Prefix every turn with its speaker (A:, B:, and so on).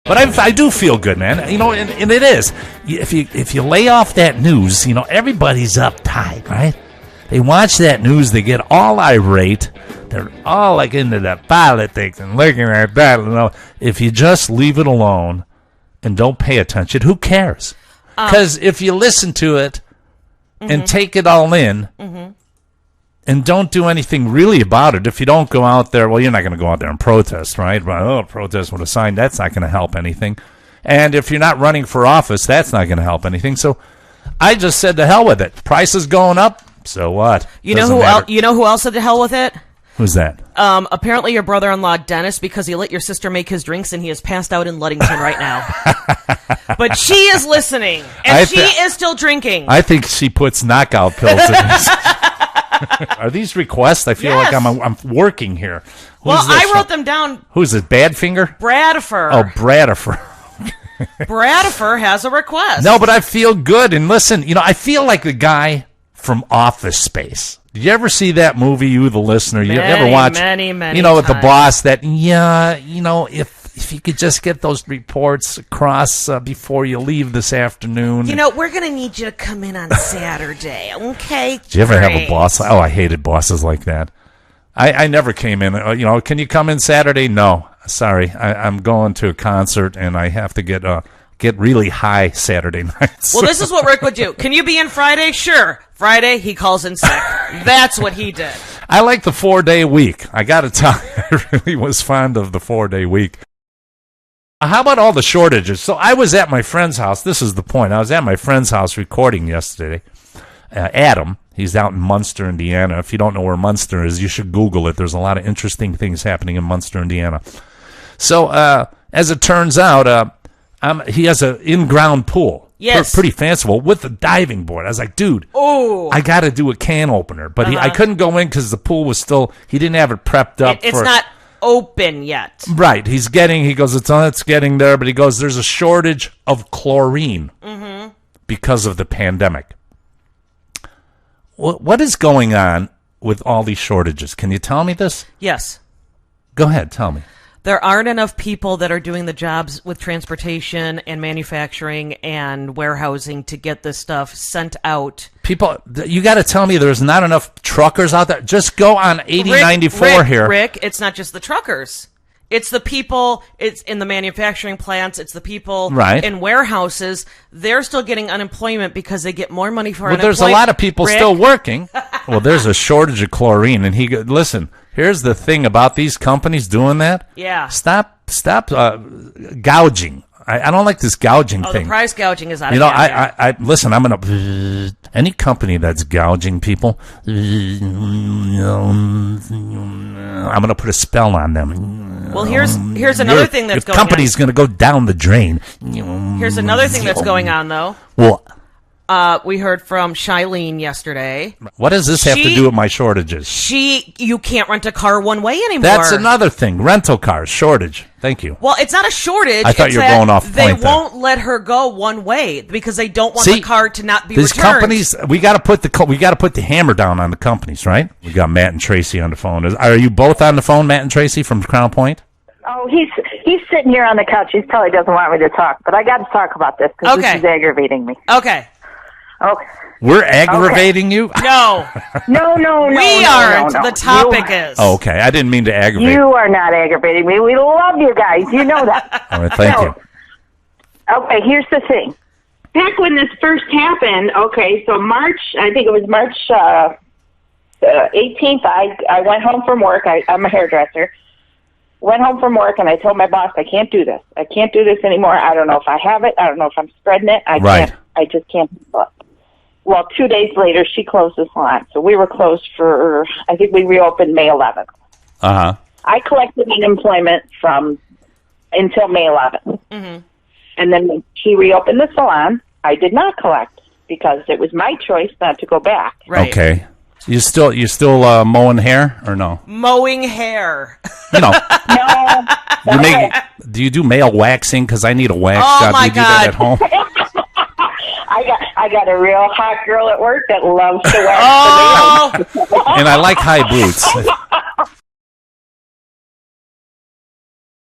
A: But I do feel good, man. You know, and it is. If you lay off that news, you know, everybody's uptight, right? They watch that news, they get all irate. They're all like into the politics and looking at that. You know, if you just leave it alone and don't pay attention, who cares? Because if you listen to it and take it all in and don't do anything really about it, if you don't go out there, well, you're not going to go out there and protest, right? Protest with a sign, that's not going to help anything. And if you're not running for office, that's not going to help anything. So I just said to hell with it. Price is going up, so what?
B: You know who else said to hell with it?
A: Who's that?
B: Apparently your brother-in-law, Dennis, because he let your sister make his drinks and he is passed out in Ludington right now. But she is listening, and she is still drinking.
A: I think she puts knockout pills in these. Are these requests? I feel like I'm working here.
B: I wrote them down.
A: Who's it, Badfinger?
B: Bradifer.
A: Oh, Bradifer.
B: Bradifer has a request.
A: No, but I feel good. And listen, you know, I feel like the guy from Office Space. Did you ever see that movie, you, the listener? You ever watch?
B: Many
A: you know, with the boss that, you know, if you could just get those reports across before you leave this afternoon.
B: You know, we're going to need you to come in on Saturday, okay?
A: Did you ever have a boss? Oh, I hated bosses like that. I never came in. You know, can you come in Saturday? No. Sorry. I'm going to a concert, and I have to get really high Saturday nights.
B: Well, this is what Rick would do. Can you be in Friday? Sure. Friday, he calls in sick. That's what he did.
A: I like the 4-day week. I got to tell you, I really was fond of the 4-day week. How about all the shortages? So I was at my friend's house. This is the point. I was at my friend's house recording yesterday. Adam, he's out in Munster, Indiana. If you don't know where Munster is, you should Google it. There's a lot of interesting things happening in Munster, Indiana. So as it turns out, he has an in-ground pool.
B: Yes.
A: Pretty fanciful with a diving board. I was like, dude, I got to do a can opener. But I couldn't go in because the pool was still, he didn't have it prepped up.
B: It's not open yet.
A: Right. He goes, it's getting there. But he goes, there's a shortage of chlorine because of the pandemic. What is going on with all these shortages? Can you tell me this?
B: Yes.
A: Go ahead. Tell me.
B: There aren't enough people that are doing the jobs with transportation and manufacturing and warehousing to get this stuff sent out.
A: People, you got to tell me there's not enough truckers out there. Just go on 8094 here.
B: Rick, it's not just the truckers. It's the people, it's in the manufacturing plants, it's the people in warehouses. They're still getting unemployment because they get more money for unemployment.
A: Well, there's a lot of people still working. Well, there's a shortage of chlorine. And listen, here's the thing about these companies doing that.
B: Yeah.
A: Stop gouging. I don't like this gouging thing.
B: The price gouging is out
A: of
B: hand.
A: I listen, I'm going to, any company that's gouging people, I'm going to put a spell on them.
B: Well, here's another thing that's going on.
A: Your company's going to go down the drain.
B: Here's another thing that's going on, though.
A: Well,
B: we heard from Shailene yesterday.
A: What does this have to do with my shortages?
B: You can't rent a car one way anymore.
A: That's another thing. Rental cars, shortage. Thank you.
B: Well, it's not a shortage.
A: I thought you were going off point
B: there. They won't let her go one way because they don't want the car to not be
A: these
B: returned.
A: Companies, we got to put the hammer down on the companies, right? We got Matt and Tracy on the phone. Are you both on the phone, Matt and Tracy from Crown Point?
C: Oh, he's sitting here on the couch. He probably doesn't want me to talk, but I got to talk about this because this is aggravating me.
B: Okay.
C: Okay.
A: We're aggravating you?
B: No.
C: No.
B: We aren't. The topic is.
A: Oh, okay. I didn't mean to aggravate.
C: You are not aggravating me. We love you guys. You know that.
A: All right. Thank you.
C: Okay. Here's the thing. Back when this first happened, so I think it was March 18th, I went home from work. I'm a hairdresser. Went home from work, and I told my boss, I can't do this. I can't do this anymore. I don't know if I have it. I don't know if I'm spreading it. I just can't do it. Well, 2 days later, she closed the salon. So we were closed I think we reopened May 11th.
A: Uh-huh.
C: I collected unemployment until May 11th. Mm-hmm. And then when she reopened the salon, I did not collect because it was my choice not to go back.
A: Right. Okay. You still mowing hair or no?
B: Mowing hair.
A: No.
C: No.
A: Do you do male waxing? Because I need a wax job.
B: My
A: do you do that at home?
C: I got a real hot girl at work that loves to wax the nails.
A: And I like high boots.